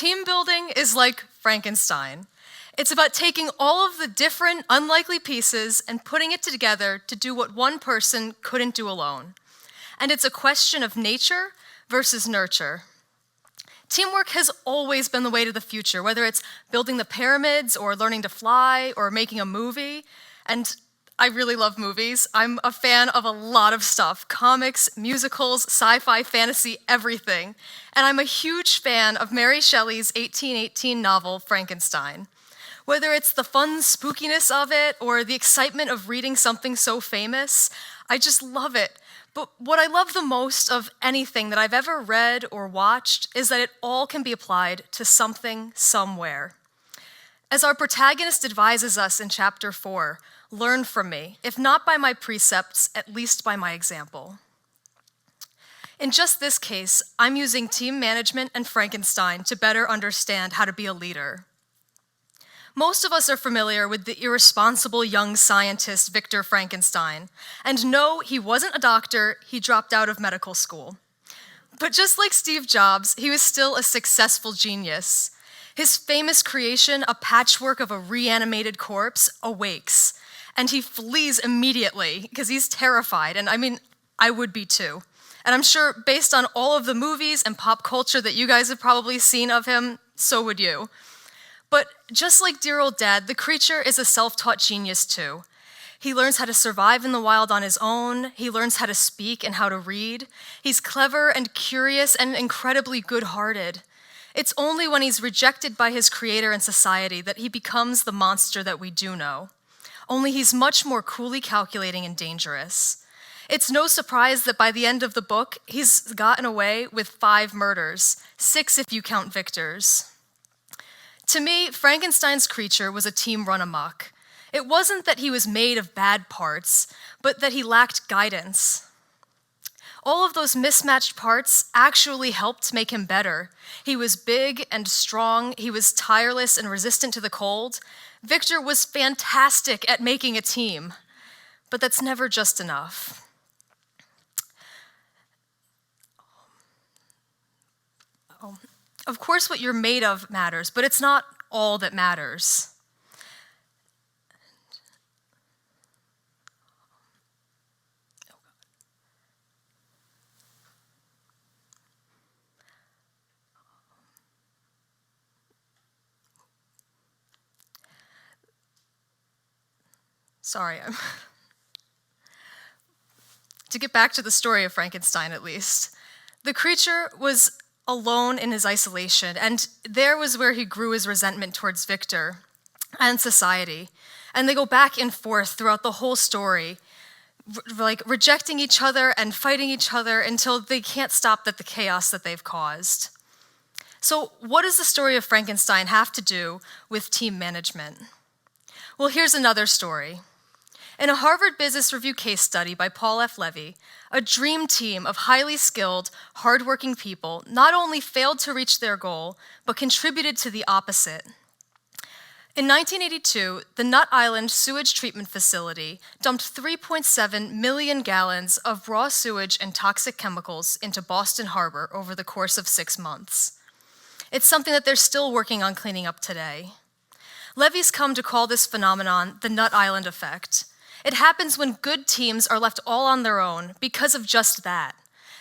Team building is like Frankenstein. It's about taking all of the different, unlikely pieces and putting it together to do what one person couldn't do alone. And it's a question of nature versus nurture. Teamwork has always been the way to the future, whether it's building the pyramids or learning to fly or making a movie. And I really love movies. I'm a fan of a lot of stuff: comics, musicals, sci-fi, fantasy, everything. And I'm a huge fan of Mary Shelley's 1818 novel, Frankenstein. Whether it's the fun spookiness of it or the excitement of reading something so famous, I just love it. But what I love the most of anything that I've ever read or watched is that it all can be applied to something somewhere. As our protagonist advises us in chapter 4, learn from me, if not by my precepts, at least by my example. In just this case, I'm using team management and Frankenstein to better understand how to be a leader. Most of us are familiar with the irresponsible young scientist Victor Frankenstein, and no, he wasn't a doctor, he dropped out of medical school. But just like Steve Jobs, he was still a successful genius. His famous creation, a patchwork of a reanimated corpse, awakes, and he flees immediately because he's terrified, and I would be too. And I'm sure based on all of the movies and pop culture that you guys have probably seen of him, so would you. But just like dear old dad, the creature is a self-taught genius too. He learns how to survive in the wild on his own. He learns how to speak and how to read. He's clever and curious and incredibly good-hearted. It's only when he's rejected by his creator and society that he becomes the monster that we do know. Only he's much more coolly calculating and dangerous. It's no surprise that by the end of the book, he's gotten away with 5 murders, 6 if you count Victor's. To me, Frankenstein's creature was a team run amok. It wasn't that he was made of bad parts, but that he lacked guidance. All of those mismatched parts actually helped make him better. He was big and strong, he was tireless and resistant to the cold. Victor was fantastic at making a team, but that's never just enough. Of course, what you're made of matters, but it's not all that matters. Sorry. To get back to the story of Frankenstein, at least, the creature was alone in his isolation, and there was where he grew his resentment towards Victor and society. And they go back and forth throughout the whole story, like rejecting each other and fighting each other until they can't stop the chaos that they've caused. So what does the story of Frankenstein have to do with team management? Well, here's another story. In a Harvard Business Review case study by Paul F. Levy, a dream team of highly skilled, hardworking people not only failed to reach their goal, but contributed to the opposite. In 1982, the Nut Island Sewage Treatment Facility dumped 3.7 million gallons of raw sewage and toxic chemicals into Boston Harbor over the course of 6 months. It's something that they're still working on cleaning up today. Levy's come to call this phenomenon the Nut Island effect. It happens when good teams are left all on their own because of just that.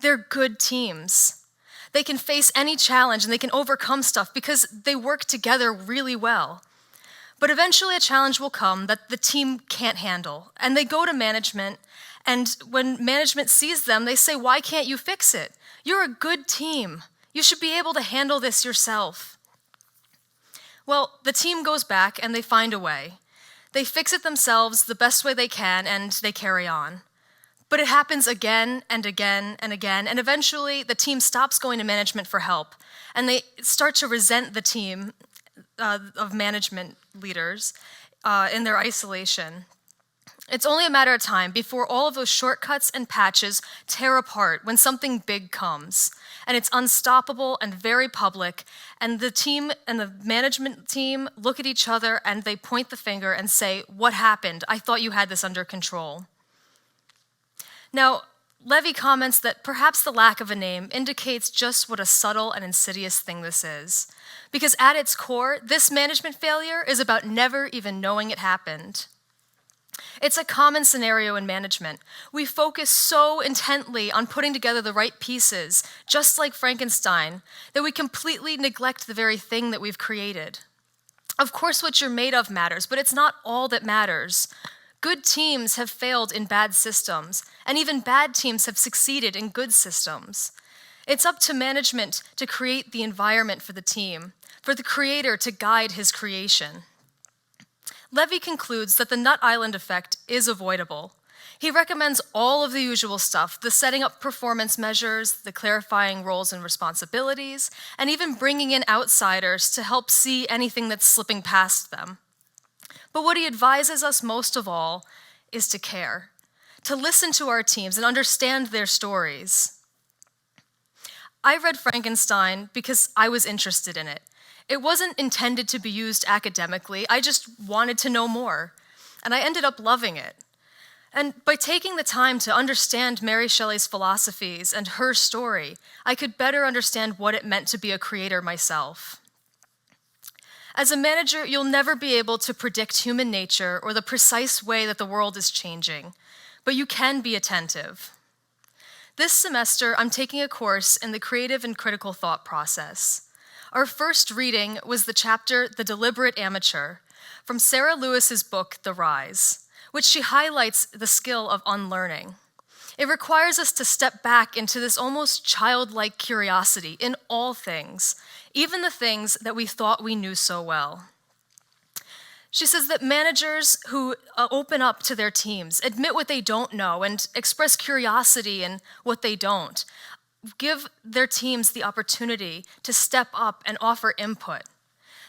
They're good teams. They can face any challenge and they can overcome stuff because they work together really well. But eventually a challenge will come that the team can't handle, and they go to management, and when management sees them, they say, "Why can't you fix it? You're a good team. You should be able to handle this yourself." Well, the team goes back and they find a way. They fix it themselves the best way they can, and they carry on. But it happens again and again and again, and eventually the team stops going to management for help, and they start to resent the team of management leaders in their isolation. It's only a matter of time before all of those shortcuts and patches tear apart when something big comes, and it's unstoppable and very public, and the team and the management team look at each other and they point the finger and say, "What happened? I thought you had this under control." Now, Levy comments that perhaps the lack of a name indicates just what a subtle and insidious thing this is. Because at its core, this management failure is about never even knowing it happened. It's a common scenario in management. We focus so intently on putting together the right pieces, just like Frankenstein, that we completely neglect the very thing that we've created. Of course, what you're made of matters, but it's not all that matters. Good teams have failed in bad systems, and even bad teams have succeeded in good systems. It's up to management to create the environment for the team, for the creator to guide his creation. Levy concludes that the Nut Island effect is avoidable. He recommends all of the usual stuff, the setting up performance measures, the clarifying roles and responsibilities, and even bringing in outsiders to help see anything that's slipping past them. But what he advises us most of all is to care, to listen to our teams and understand their stories. I read Frankenstein because I was interested in it. It wasn't intended to be used academically, I just wanted to know more, and I ended up loving it. And by taking the time to understand Mary Shelley's philosophies and her story, I could better understand what it meant to be a creator myself. As a manager, you'll never be able to predict human nature or the precise way that the world is changing, but you can be attentive. This semester, I'm taking a course in the creative and critical thought process. Our first reading was the chapter The Deliberate Amateur from Sarah Lewis's book, The Rise, which she highlights the skill of unlearning. It requires us to step back into this almost childlike curiosity in all things, even the things that we thought we knew so well. She says that managers who open up to their teams, admit what they don't know, and express curiosity in what they don't, give their teams the opportunity to step up and offer input.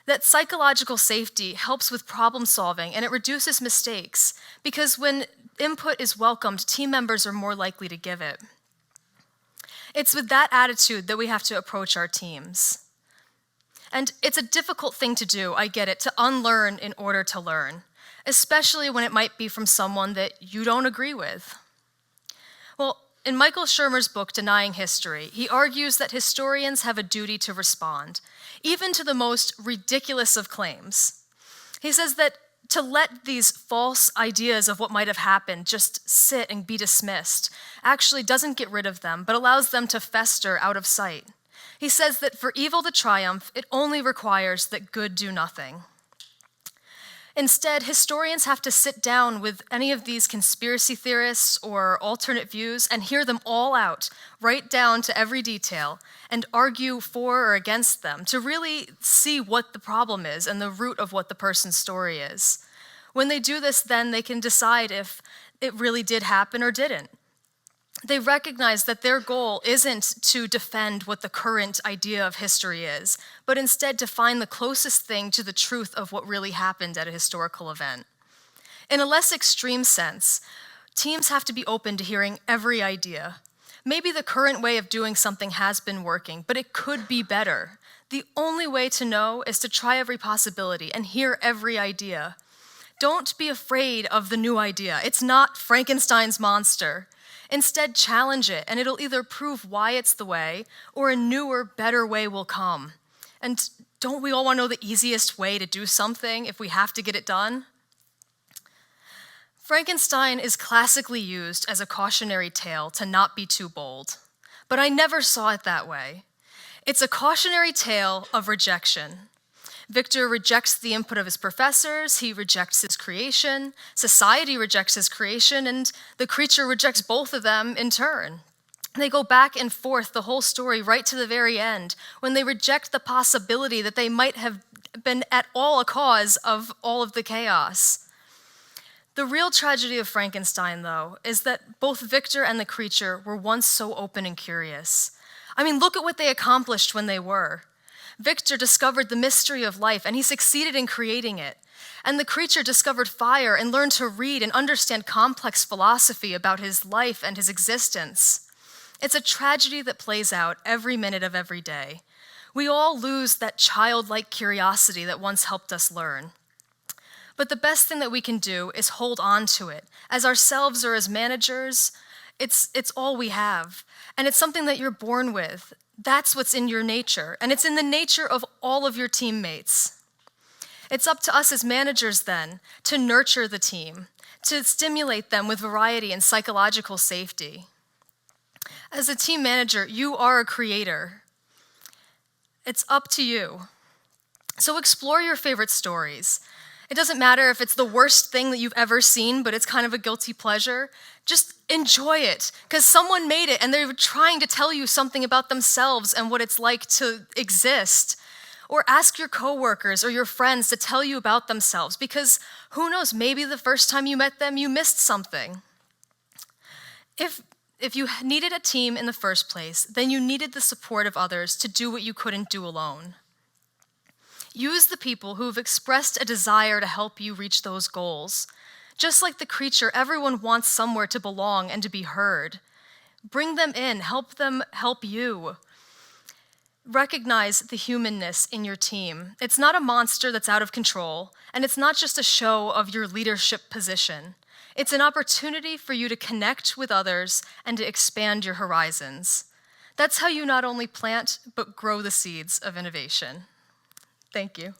That psychological safety helps with problem solving and it reduces mistakes because when input is welcomed, team members are more likely to give it. It's with that attitude that we have to approach our teams. And it's a difficult thing to do, I get it, to unlearn in order to learn, especially when it might be from someone that you don't agree with. Well, in Michael Shermer's book, Denying History, he argues that historians have a duty to respond, even to the most ridiculous of claims. He says that to let these false ideas of what might have happened just sit and be dismissed actually doesn't get rid of them, but allows them to fester out of sight. He says that for evil to triumph, it only requires that good do nothing. Instead, historians have to sit down with any of these conspiracy theorists or alternate views and hear them all out, right down to every detail, and argue for or against them to really see what the problem is and the root of what the person's story is. When they do this, then they can decide if it really did happen or didn't. They recognize that their goal isn't to defend what the current idea of history is, but instead to find the closest thing to the truth of what really happened at a historical event. In a less extreme sense, teams have to be open to hearing every idea. Maybe the current way of doing something has been working, but it could be better. The only way to know is to try every possibility and hear every idea. Don't be afraid of the new idea. It's not Frankenstein's monster. Instead, challenge it, and it'll either prove why it's the way, or a newer, better way will come. And don't we all want to know the easiest way to do something if we have to get it done? Frankenstein is classically used as a cautionary tale to not be too bold, but I never saw it that way. It's a cautionary tale of rejection. Victor rejects the input of his professors, he rejects his creation, society rejects his creation, and the creature rejects both of them in turn. They go back and forth the whole story right to the very end, when they reject the possibility that they might have been at all a cause of all of the chaos. The real tragedy of Frankenstein, though, is that both Victor and the creature were once so open and curious. I mean, look at what they accomplished when they were. Victor discovered the mystery of life, and he succeeded in creating it. And the creature discovered fire and learned to read and understand complex philosophy about his life and his existence. It's a tragedy that plays out every minute of every day. We all lose that childlike curiosity that once helped us learn. But the best thing that we can do is hold on to it, as ourselves or as managers. It's all we have, and it's something that you're born with. That's what's in your nature, and it's in the nature of all of your teammates. It's up to us as managers then to nurture the team, to stimulate them with variety and psychological safety. As a team manager, you are a creator. It's up to you. So explore your favorite stories. It doesn't matter if it's the worst thing that you've ever seen, but it's kind of a guilty pleasure. Just enjoy it, because someone made it and they're trying to tell you something about themselves and what it's like to exist. Or ask your coworkers or your friends to tell you about themselves, because who knows, maybe the first time you met them, you missed something. If you needed a team in the first place, then you needed the support of others to do what you couldn't do alone. Use the people who have expressed a desire to help you reach those goals. Just like the creature, everyone wants somewhere to belong and to be heard. Bring them in, help them help you. Recognize the humanness in your team. It's not a monster that's out of control, and it's not just a show of your leadership position. It's an opportunity for you to connect with others and to expand your horizons. That's how you not only plant, but grow the seeds of innovation. Thank you.